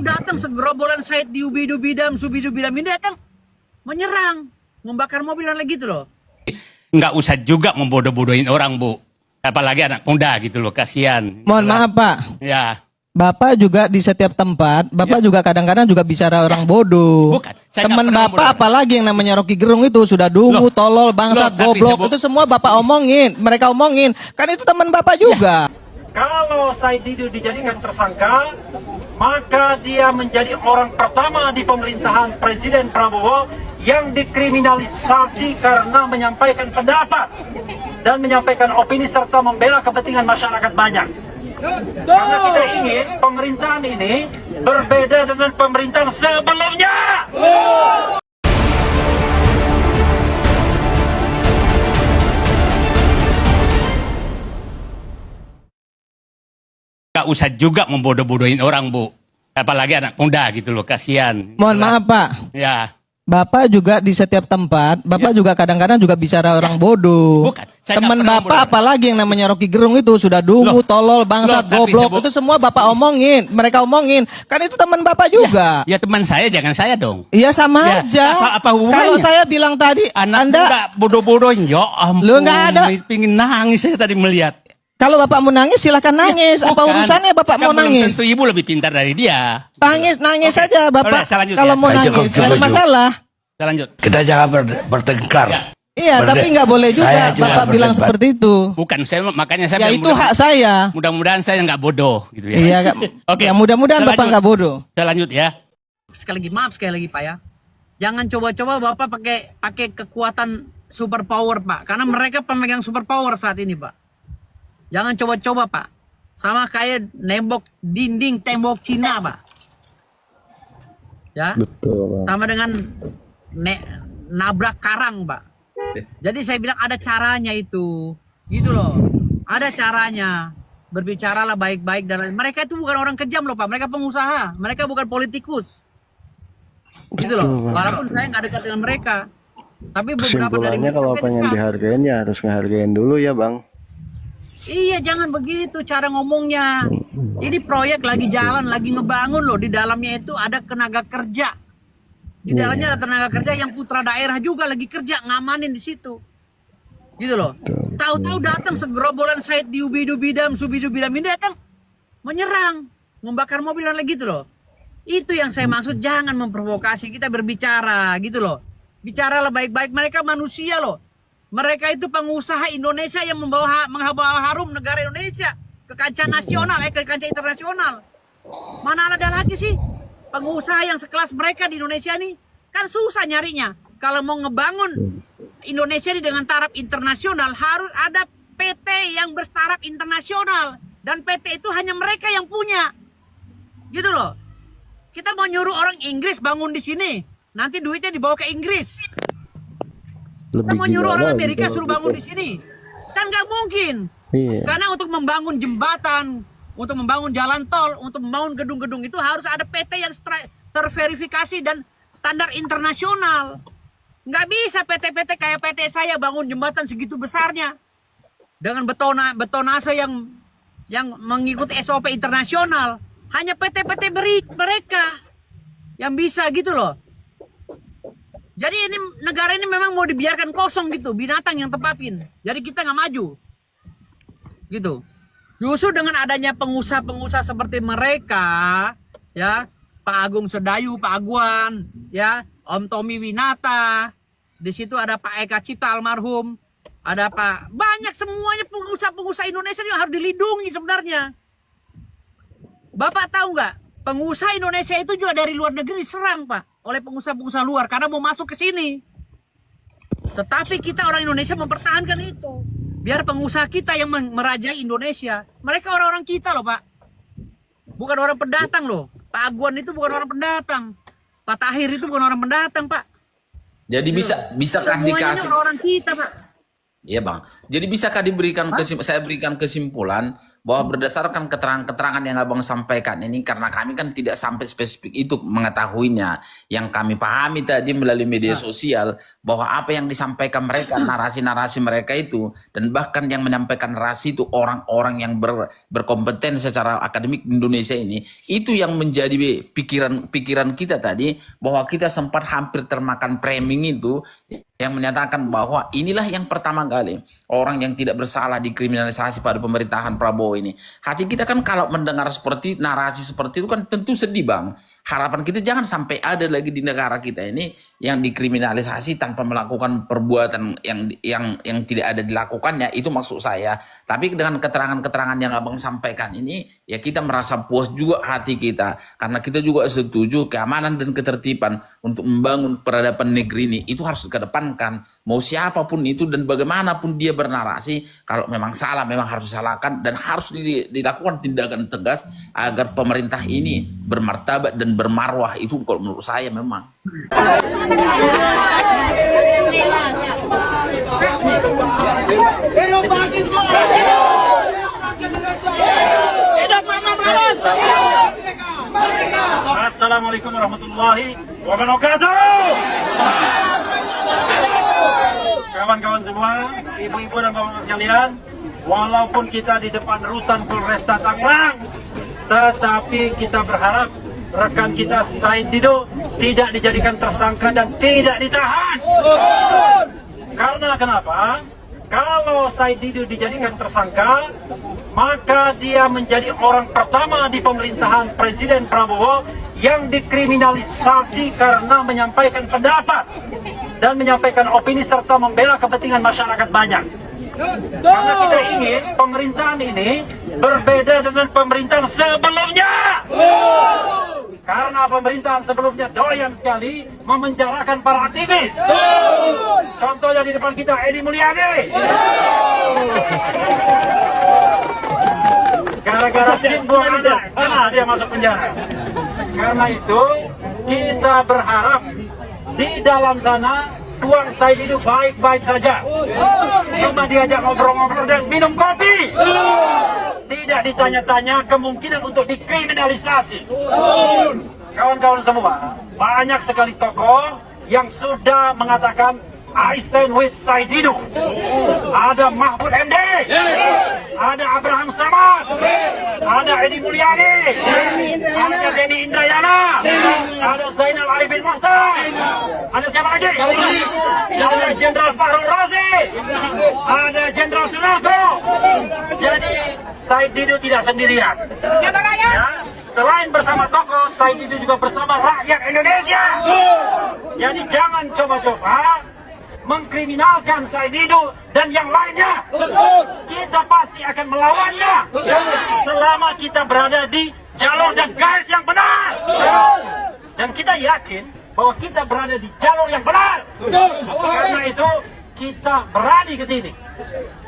Tahu-tahu datang segerombolan Said Diubi-Dubidam, Subi-Dubidam ini datang menyerang, membakar mobil dan lagi gitu loh. Nggak usah juga membodoh-bodohin orang, Bu. Apalagi anak muda gitu loh, kasihan. Mohon maaf Pak, Ya. Bapak juga di setiap tempat, Bapak juga kadang-kadang juga bicara orang bodoh. Bukan, saya Teman nggak pernah Bapak bodoh. apalagi yang namanya Rocky Gerung itu sudah dungu, Loh. tolol, bangsat, Loh, tapi goblok, sebut- itu semua Bapak omongin, mereka omongin. Kan itu teman Bapak juga. Kalau Said Didu dijadikan tersangka, maka dia menjadi orang pertama di pemerintahan Presiden Prabowo yang dikriminalisasi karena menyampaikan pendapat dan menyampaikan opini serta membela kepentingan masyarakat banyak. Karena kita ingin pemerintahan ini berbeda dengan pemerintahan sebelumnya. Nggak usah juga membodoh-bodohin orang, Bu. Apalagi anak muda gitu loh, kasihan. Mohon maaf Pak, Ya. Bapak juga di setiap tempat, Bapak juga kadang-kadang juga bicara orang bodoh. Bukan, saya nggak Teman pernah Bapak bodoh. apalagi yang namanya Rocky Gerung itu sudah dungu, Loh. tolol, bangsat, Loh, tapi goblok, sebut- itu semua Bapak omongin, mereka omongin. Kan itu teman Bapak juga. Ya teman saya, jangan saya dong. Iya sama Ya, aja. apa hubungannya? Kalau saya bilang tadi, Anak Anda muda bodoh-bodohin. Ya ampun. Lu nggak ada. Pingin nangis saya tadi melihat. kalau Bapak mau nangis silahkan nangis. Apa Bukan. urusannya Bapak Kan mau belum nangis? tentu ibu lebih pintar dari dia. Nangis Oke. saja Bapak. Boleh, saya lanjut Kalau ya. mau Saya nangis, cukup tidak ada setuju. masalah. Kita lanjut. Kita jangan bertengkar. Ya. Iya, Berde- tapi nggak boleh juga Saya juga Bapak bilang berdebat. seperti itu. Bukan, makanya saya Ya bilang itu hak saya. mudah-mudahan saya nggak bodoh gitu ya. Iya, Oke. ya mudah-mudahan Saya Bapak lanjut. nggak bodoh. Saya lanjut ya. Sekali lagi maaf sekali lagi Pak ya. Jangan coba-coba Bapak pakai kekuatan super power Pak, karena mereka pemegang super power saat ini Pak. Jangan coba-coba Pak. Sama kayak nembok dinding tembok Cina Pak. Ya. Betul, Bang. Sama dengan nabrak karang Pak. Jadi saya bilang ada caranya itu. Gitu loh. Ada caranya. Berbicaralah baik-baik dan lain. Mereka itu bukan orang kejam loh Pak. Mereka pengusaha. Mereka bukan politikus. Gitu loh. Betul, Bang. Walaupun saya nggak dekat dengan mereka. Tapi beberapa dari Kesimpulannya mereka kalau saya pengen dekat. dihargain ya harus ngehargain dulu ya, Bang. Iya, jangan begitu cara ngomongnya. Ini proyek lagi jalan, lagi ngebangun loh. Di dalamnya itu ada tenaga kerja. Di dalamnya ada tenaga kerja yang putra daerah juga lagi kerja ngamanin di situ. Gitu loh. Tahu-tahu datang segerombolan Said Diubi-Dubidam, Subi-Dubidam ini datang menyerang, membakar mobil dan lagi gitu loh. Itu yang saya maksud, jangan memprovokasi, kita berbicara gitu loh. Bicaralah baik-baik, mereka manusia loh. Mereka itu pengusaha Indonesia yang membawa harum negara Indonesia ke kancah nasional, ke kancah internasional. Mana ada lagi sih pengusaha yang sekelas mereka di Indonesia nih? Kan susah nyarinya. Kalau mau ngebangun Indonesia ini dengan taraf internasional harus ada PT yang bertaraf internasional, dan PT itu hanya mereka yang punya. Gitu loh. Kita mau nyuruh orang Inggris bangun di sini, nanti duitnya dibawa ke Inggris. Kita mau nyuruh orang Amerika suruh bangun di sini, kan nggak mungkin. Iya. Karena untuk membangun jembatan, untuk membangun jalan tol, untuk membangun gedung-gedung itu harus ada PT yang terverifikasi dan standar internasional. Nggak bisa PT-PT kayak PT saya bangun jembatan segitu besarnya dengan betonase yang mengikuti SOP internasional. Hanya PT-PT mereka yang bisa gitu loh. Jadi ini negara ini memang mau dibiarkan kosong gitu, binatang yang tempatin. Jadi kita nggak maju, gitu. Justru dengan adanya pengusaha-pengusaha seperti mereka, ya, Pak Agung Sedayu, Pak Aguan, ya, Om Tommy Winata, di situ ada Pak Eka Cipta almarhum, ada Pak, banyak semuanya pengusaha-pengusaha Indonesia yang harus dilindungi sebenarnya. Bapak tahu nggak? Pengusaha Indonesia itu juga dari luar negeri diserang Pak oleh pengusaha-pengusaha luar karena mau masuk ke sini. Tetapi kita orang Indonesia mempertahankan itu. Biar pengusaha kita yang merajai Indonesia. Mereka orang-orang kita loh Pak. Bukan orang pendatang loh. Pak Aguan itu bukan orang pendatang. Pak Tahir itu bukan orang pendatang Pak. Jadi bisakah Semuanya dikasih? orang-orang kita Pak. Iya Bang. Jadi bisakah saya berikan kesimpulan bahwa berdasarkan keterangan-keterangan yang abang sampaikan ini, karena kami kan tidak sampai spesifik itu mengetahuinya. Yang kami pahami tadi melalui media sosial bahwa apa yang disampaikan mereka, narasi-narasi mereka itu, dan bahkan yang menyampaikan narasi itu orang-orang yang berkompeten secara akademik di Indonesia ini, itu yang menjadi pikiran kita tadi, bahwa kita sempat hampir termakan framing itu yang menyatakan bahwa inilah yang pertama kali orang yang tidak bersalah dikriminalisasi pada pemerintahan Prabowo ini. Hati kita kan kalau mendengar seperti narasi seperti itu kan tentu sedih, Bang. Harapan kita jangan sampai ada lagi di negara kita ini yang dikriminalisasi tanpa melakukan perbuatan yang tidak ada dilakukannya, itu maksud saya. Tapi dengan keterangan-keterangan yang abang sampaikan ini, ya kita merasa puas juga hati kita, karena kita juga setuju keamanan dan ketertiban untuk membangun peradaban negeri ini itu harus dikedepankan. Mau siapapun itu dan bagaimanapun dia bernarasi, kalau memang salah memang harus disalahkan dan harus dilakukan tindakan tegas agar pemerintah ini bermartabat dan bermarwah. Itu kalau menurut saya memang. Assalamualaikum warahmatullahi wabarakatuh. Kawan-kawan semua, ibu-ibu dan bapak-bapak sekalian, walaupun kita di depan rutan Polresta Tangerang, tetapi kita berharap rekan kita Said Didu tidak dijadikan tersangka dan tidak ditahan. Karena kenapa? Kalau Said Didu dijadikan tersangka, maka dia menjadi orang pertama di pemerintahan Presiden Prabowo yang dikriminalisasi karena menyampaikan pendapat dan menyampaikan opini serta membela kepentingan masyarakat banyak. Karena kita ingin pemerintahan ini berbeda dengan pemerintahan sebelumnya. Karena pemerintahan sebelumnya doyan sekali memenjarakan para aktivis. Contohnya di depan kita Edi Mulyadi. Gara-gara jin buang ada, kena dia masuk penjara. Karena itu kita berharap di dalam sana Tuan Said itu baik-baik saja. Cuma diajak ngobrol-ngobrol dan minum kopi. Tidak ditanya-tanya kemungkinan untuk dikriminalisasi. Kawan-kawan semua, banyak sekali tokoh yang sudah mengatakan I stand with Said Didu. Ada Mahfud MD, ada Abraham Samad, ada Edi Mulyadi, ada Denny Indrayana, ada Zainal Arifin Mokhtar, ada siapa lagi? Ada Jenderal Fahrul Razi, ada Jenderal Sunarko. Jadi Said Didu tidak sendirian. Ya, selain bersama tokoh, Said Didu juga bersama rakyat Indonesia. Jadi jangan coba-coba mengkriminalkan Said Didu dan yang lainnya. Kita pasti akan melawannya selama kita berada di jalur dan garis yang benar. Dan kita yakin bahwa kita berada di jalur yang benar. Karena itu kita berani ke sini.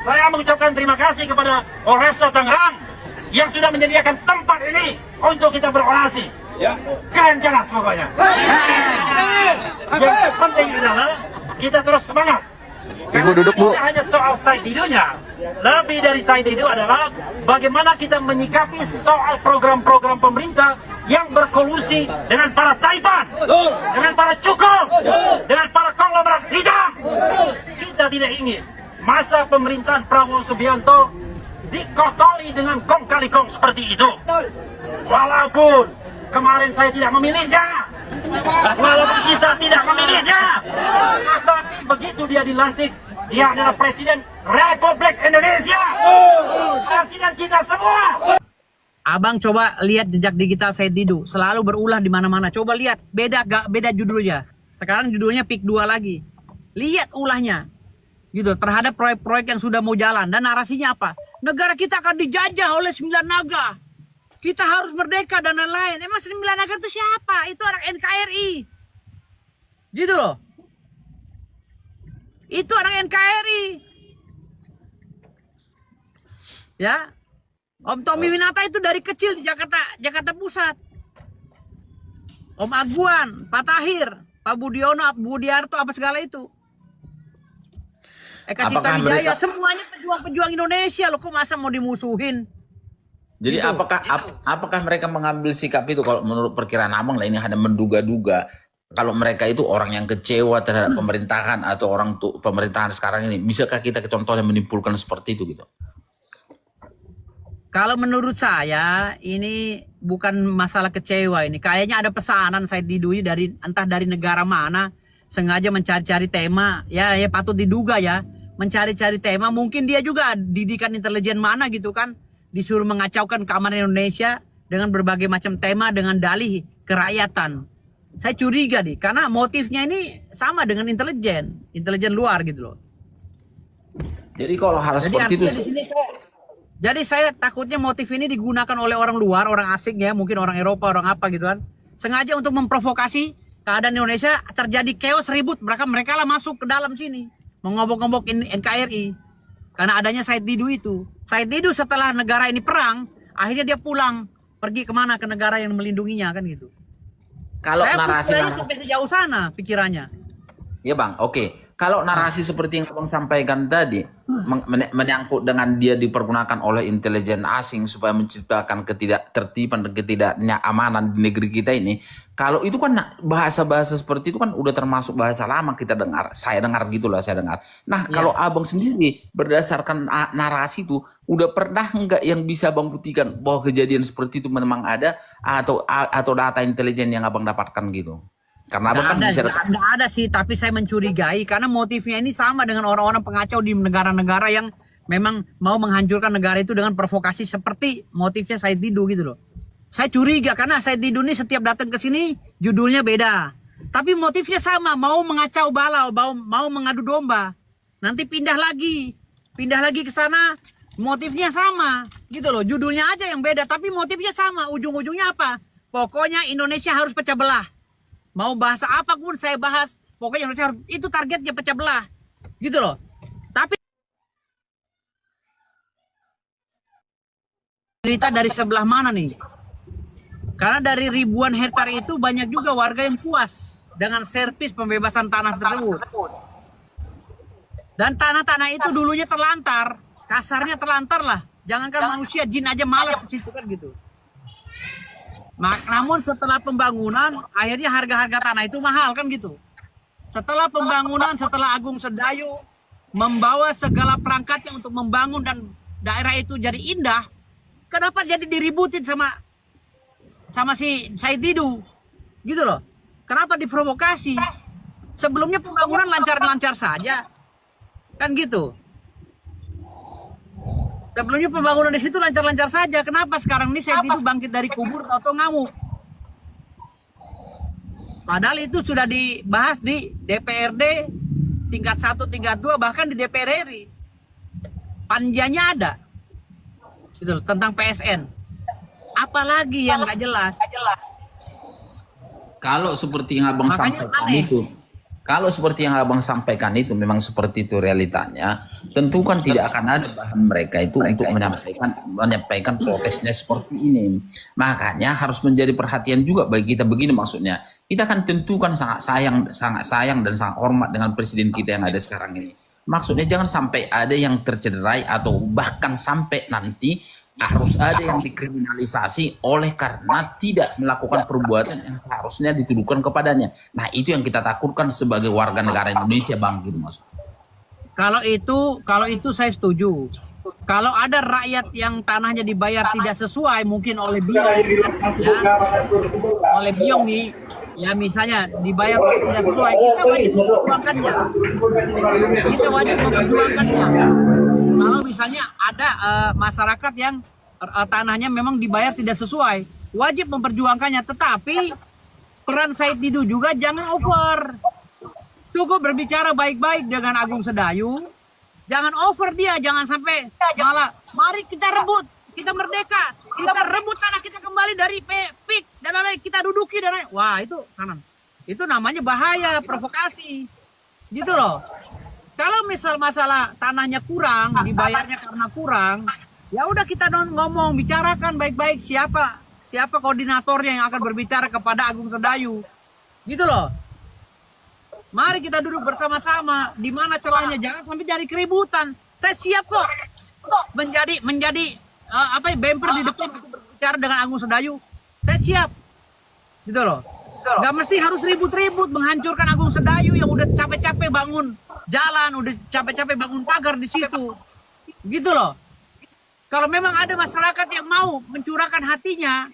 Saya mengucapkan terima kasih kepada Polresta Tangerang yang sudah menyediakan tempat ini untuk kita berorasi. Keren jelas pokoknya. Yang penting adalah kita terus semangat. Ibu duduk, Bu. Tidak hanya soal Said Didunya, lebih dari Said Didu adalah bagaimana kita menyikapi soal program-program pemerintah yang berkolusi dengan para Taliban, dengan para cukup, dengan para konglomerat hitam. Kita tidak ingin masa pemerintahan Prabowo Subianto dikotori dengan kong kali kong seperti itu. Walaupun kemarin saya tidak memilihnya, walaupun kita tidak memilihnya, tetapi begitu dia dilantik, dia adalah Presiden Republik Indonesia, Presiden kita semua. Abang coba lihat jejak digital Said Didu, selalu berulah di mana-mana. Coba lihat, beda judulnya. Sekarang judulnya PIK 2 lagi. Lihat ulahnya, gitu, terhadap proyek-proyek yang sudah mau jalan. Dan narasinya apa? Negara kita akan dijajah oleh 9 naga. Kita harus merdeka dan lain-lain. Emang 9 naga itu siapa? Itu anak NKRI. Gitu loh. Itu anak NKRI. Ya. Om Tommy Winata itu dari kecil di Jakarta Pusat. Om Aguan, Pak Tahir, Pak Budiono, Budiarto, apa segala itu. Eka Cita Wijaya, semuanya pejuang-pejuang Indonesia loh. Kok masa mau dimusuhin? Jadi Gitu. apakah mereka mengambil sikap itu kalau menurut perkiraan abang lah ini hanya menduga-duga kalau mereka itu orang yang kecewa terhadap pemerintahan atau orang tuh pemerintahan sekarang ini, bisakah kita contohnya menyimpulkan seperti itu gitu? Kalau menurut saya ini bukan masalah kecewa ini. Kayaknya ada pesanan Said Didu ini dari entah dari negara mana, sengaja mencari-cari tema. Ya patut diduga ya, mencari-cari tema. Mungkin dia juga didikan intelijen mana gitu kan, disuruh mengacaukan keamanan Indonesia dengan berbagai macam tema dengan dalih kerakyatan. Saya curiga nih, karena motifnya ini sama dengan intelijen luar gitu loh. Jadi kalau hal seperti itu, artinya di sini jadi saya takutnya motif ini digunakan oleh orang luar, orang asing ya, mungkin orang Eropa, orang apa gitu kan. Sengaja untuk memprovokasi keadaan Indonesia terjadi chaos ribut. Mereka lah masuk ke dalam sini. Mengobok-ngobok NKRI. Karena adanya Said Didu itu. Said Didu setelah negara ini perang, akhirnya dia pulang. Pergi kemana? Ke negara yang melindunginya kan gitu. kalau Saya narasi pikirannya sampai sejauh sana pikirannya. ya bang, oke. Kalau narasi seperti yang abang sampaikan tadi menyangkut dengan dia dipergunakan oleh intelijen asing supaya menciptakan ketidaktertiban dan ketidaknyamanan di negeri kita ini, kalau itu kan bahasa-bahasa seperti itu kan udah termasuk bahasa lama kita dengar, saya dengar gitulah saya dengar. Nah kalau abang sendiri berdasarkan narasi itu udah pernah nggak yang bisa abang buktikan bahwa kejadian seperti itu memang ada atau data intelijen yang abang dapatkan gitu? Karena abang kan bisa Nggak ada sih, tapi saya mencurigai karena motifnya ini sama dengan orang-orang pengacau di negara-negara yang memang mau menghancurkan negara itu dengan provokasi seperti motifnya Said Didu gitu loh. Saya curiga karena Said Didu ini setiap datang ke sini judulnya beda. Tapi motifnya sama, mau mengacau balau, mau mengadu domba. Nanti pindah lagi ke sana, motifnya sama gitu loh. Judulnya aja yang beda tapi motifnya sama. Ujung-ujungnya apa? Pokoknya Indonesia harus pecah belah. Mau bahasa apapun saya bahas, pokoknya Indonesia harus, itu targetnya pecah belah, gitu loh. Tapi cerita dari sebelah mana nih? Karena dari ribuan hektar itu banyak juga warga yang puas dengan servis pembebasan tanah tersebut. Dan tanah-tanah itu dulunya terlantar, kasarnya terlantar lah. Jangankan manusia, jin aja malas ke situ kan gitu. Namun setelah pembangunan, akhirnya harga-harga tanah itu mahal kan gitu. Setelah pembangunan, setelah Agung Sedayu membawa segala perangkatnya untuk membangun dan daerah itu jadi indah, kenapa jadi diributin sama si Said Didu? Gitu loh. Kenapa diprovokasi? Sebelumnya pembangunan lancar-lancar saja. Kan gitu. Sebelumnya pembangunan di situ lancar-lancar saja. Kenapa sekarang ini Said Didu bangkit dari kubur atau ngamuk? Padahal itu sudah dibahas di DPRD tingkat 1, tingkat 2, bahkan di DPR RI. Panjanya ada. Gitu, tentang PSN. Apalagi yang nggak jelas. Kalau seperti yang abang sampaikan itu, memang seperti itu realitanya, tentu kan tidak akan ada bahan mereka itu untuk menyampaikan protesnya seperti ini. Makanya harus menjadi perhatian juga bagi kita begini maksudnya. Kita kan tentu kan sangat sayang dan sangat hormat dengan presiden kita yang ada sekarang ini. Maksudnya jangan sampai ada yang tercederai atau bahkan sampai nanti harus ada yang dikriminalisasi oleh karena tidak melakukan perbuatan yang seharusnya dituduhkan kepadanya. Nah itu yang kita takutkan sebagai warga negara Indonesia, Bang, gitu mas. Kalau itu saya setuju. Kalau ada rakyat yang tanahnya dibayar tidak sesuai, mungkin oleh Biong, oleh Biong nih, ya misalnya dibayar tidak sesuai, kita wajib memperjuangkannya. Kalau misalnya ada masyarakat yang tanahnya memang dibayar tidak sesuai, wajib memperjuangkannya. Tetapi peran Said Didu juga jangan over. Cukup berbicara baik-baik dengan Agung Sedayu. Jangan over dia, jangan sampai malah mari kita rebut, kita merdeka, kita rebut tanah kita kembali dari PIK dan lain-lain, kita duduki dan lain. Wah itu kanan. Itu namanya bahaya, provokasi, gitu loh. Kalau misal masalah tanahnya kurang, dibayarnya karena kurang, ya udah kita ngomong, bicarakan baik-baik siapa koordinatornya yang akan berbicara kepada Agung Sedayu, gitu loh. Mari kita duduk bersama-sama, di mana celahnya, jangan sampai jadi keributan. Saya siap kok menjadi bemper di depan untuk berbicara dengan Agung Sedayu, saya siap. Gitu loh. Nggak mesti harus ribut-ribut menghancurkan Agung Sedayu yang udah capek-capek bangun jalan, udah capek-capek bangun pagar di situ. Gitu loh. Kalau memang ada masyarakat yang mau mencurahkan hatinya,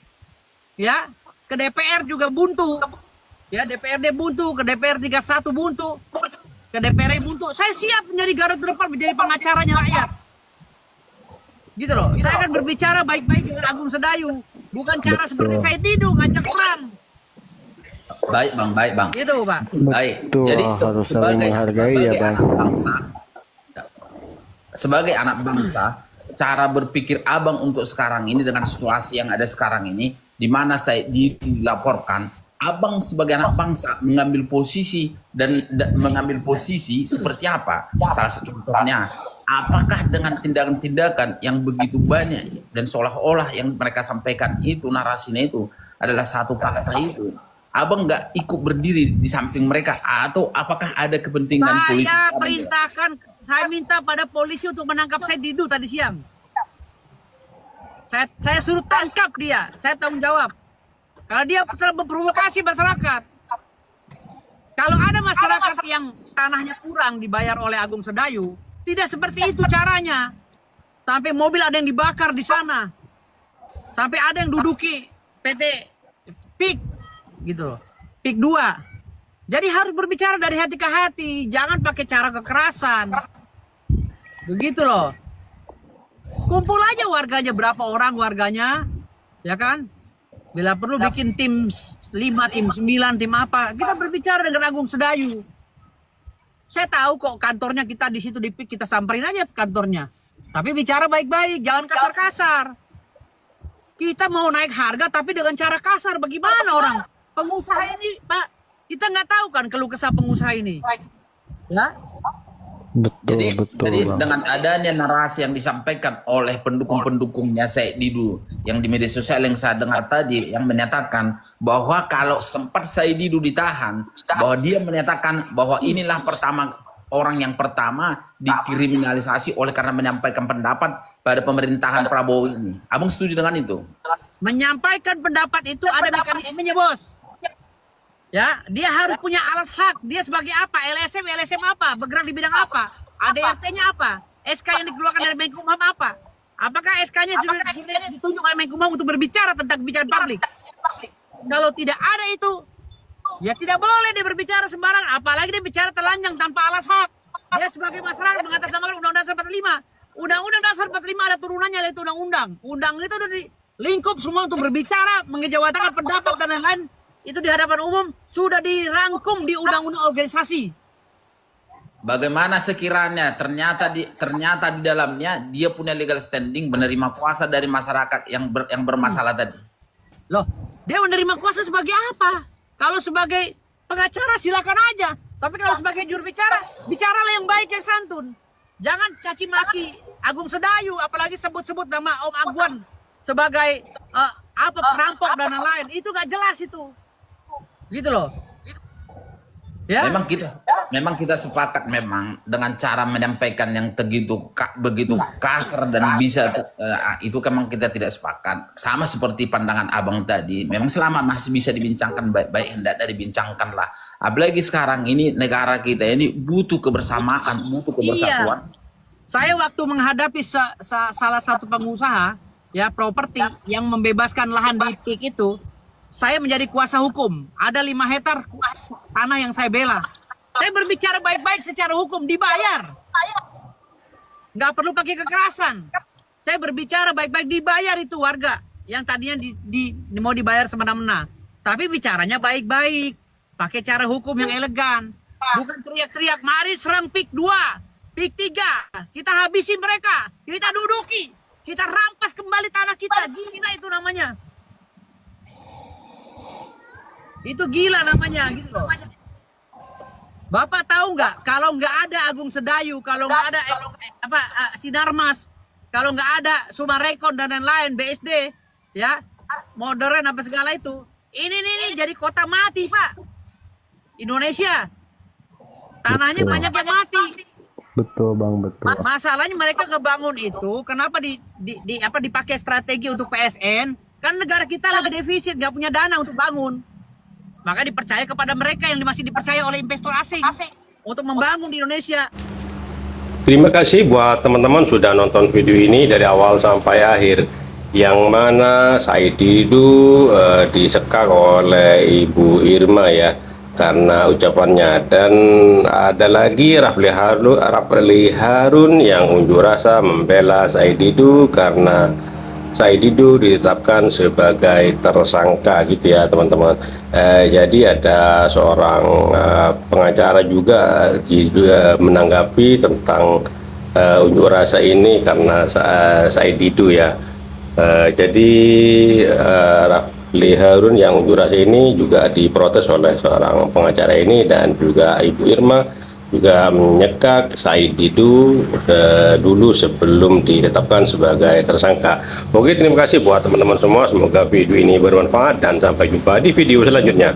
ya, ke DPR juga buntu. Ya, DPRD buntu, ke DPR 31 buntu, ke DPR buntu. Saya siap menjadi garda terdepan, menjadi pengacaranya rakyat. Gitu loh. Saya akan berbicara baik-baik dengan Agung Sedayu, bukan cara seperti saya tidur ngajak perang. Baik bang. Gitu Pak. Baik. Betul, Jadi harus saling menghargai ya bang. anak bangsa, sebagai anak bangsa, cara berpikir abang untuk sekarang ini dengan situasi yang ada sekarang ini, di mana saya dilaporkan, abang sebagai anak bangsa mengambil posisi dan mengambil posisi seperti apa? Salah satu contohnya, apakah dengan tindakan-tindakan yang begitu banyak dan seolah-olah yang mereka sampaikan itu narasinya itu adalah satu paksa itu, abang nggak ikut berdiri di samping mereka, atau apakah ada kepentingan politik? Saya perintahkan, saya minta pada polisi untuk menangkap saya Didu tadi siang. Saya suruh tangkap dia, saya tanggung jawab. Karena dia telah memprovokasi masyarakat. Kalau ada masyarakat yang tanahnya kurang dibayar oleh Agung Sedayu, tidak seperti itu caranya. Sampai mobil ada yang dibakar di sana. Sampai ada yang duduki PT PIK gitu loh. PIK 2. Jadi harus berbicara dari hati ke hati, jangan pakai cara kekerasan. Begitu loh. Kumpul aja warganya, berapa orang warganya, ya kan? Bila perlu bikin tim 5, tim 9, tim apa. Kita berbicara dengan Agung Sedayu. Saya tahu kok kantornya kita di situ di PIK, kita samperin aja kantornya. Tapi bicara baik-baik, jangan kasar-kasar. Kita mau naik harga tapi dengan cara kasar, bagaimana orang? Pengusaha ini, Pak, kita nggak tahu kan keluh kesah pengusaha ini. Ya? Betul, Jadi bang. dengan adanya narasi yang disampaikan oleh pendukung-pendukungnya Said Didu yang di media sosial yang saya dengar tadi, yang menyatakan bahwa kalau sempat Said Didu ditahan, bahwa dia menyatakan bahwa inilah orang yang pertama dikriminalisasi oleh karena menyampaikan pendapat pada pemerintahan Prabowo ini. Abang setuju dengan itu? Menyampaikan pendapat itu ada mekanismenya, Bos. Ya, dia harus punya alas hak. Dia sebagai apa? LSM apa? Bergerak di bidang apa? ADRT-nya apa? SK yang dikeluarkan dari Menkumham apa? Apakah SK-nya sudah ditunjuk oleh Menkumham untuk berbicara tentang kebijakan publik? Kalau tidak ada itu, ya tidak boleh dia berbicara sembarang. Apalagi dia bicara telanjang tanpa alas hak. Dia sebagai masyarakat mengatasnamakan Undang-Undang Dasar 45. Undang-Undang Dasar 45 ada turunannya, yaitu undang-undang. Undang itu sudah di lingkup semua untuk berbicara, mengejawatakan pendapat dan lain-lain. Itu di hadapan umum sudah dirangkum di undang-undang organisasi. Bagaimana sekiranya ternyata di dalamnya dia punya legal standing menerima kuasa dari masyarakat yang bermasalah tadi? Loh, dia menerima kuasa sebagai apa? Kalau sebagai pengacara silakan aja. Tapi kalau sebagai juru bicara, bicaralah yang baik, yang santun. Jangan caci maki Agung Sedayu, apalagi sebut-sebut nama Om Agwan sebagai perampok dan lain-lain. Itu gak jelas itu. Gitu loh. Ya. Memang kita sepakat memang dengan cara menyampaikan yang begitu kasar dan bisa itu memang kita tidak sepakat. Sama seperti pandangan abang tadi. Memang selama masih bisa dibincangkan baik-baik, hendak dibincangkanlah. Apalagi sekarang ini negara kita ini butuh kebersamaan, butuh kebersatuan. Iya. Saya waktu menghadapi salah satu pengusaha ya properti yang membebaskan lahan di PIK itu, saya menjadi kuasa hukum. Ada 5 hektar tanah yang saya bela. Saya berbicara baik-baik secara hukum, dibayar. Nggak perlu pakai kekerasan. Saya berbicara baik-baik, dibayar itu warga. Yang tadinya mau dibayar semena-mena. Tapi bicaranya baik-baik. Pakai cara hukum yang elegan. Bukan teriak-teriak, mari serang PIK 2, PIK 3. Kita habisi mereka. Kita duduki. Kita rampas kembali tanah kita. Gila itu namanya. Itu gila namanya gitu loh. Bapak tahu nggak kalau nggak ada Agung Sedayu, kalau nggak ada Sinarmas, kalau nggak ada Sumarekon dan lain-lain, BSD, ya, modern apa segala itu, ini jadi kota mati Pak. Indonesia tanahnya banyak yang mati. Betul bang, betul. Masalahnya mereka ngebangun itu, kenapa dipakai strategi untuk PSN? Kan negara kita lagi defisit, nggak punya dana untuk bangun. Maka dipercaya kepada mereka yang masih dipercaya oleh investor asing untuk membangun di Indonesia. Terima kasih buat teman-teman sudah nonton video ini dari awal sampai akhir. Yang mana Said Didu disekak oleh Ibu Irma ya, karena ucapannya. Dan ada lagi Rafli Harun yang unjuk rasa membela Said Didu karena Said Didu ditetapkan sebagai tersangka gitu ya teman-teman. Jadi ada seorang pengacara juga menanggapi tentang unjuk rasa ini karena Said Didu ya. Jadi Rafli Harun yang unjuk rasa ini juga diprotes oleh seorang pengacara ini, dan juga Ibu Irma juga menyekak Said Didu dulu sebelum ditetapkan sebagai tersangka. Oke, terima kasih buat teman-teman semua, semoga video ini bermanfaat dan sampai jumpa di video selanjutnya.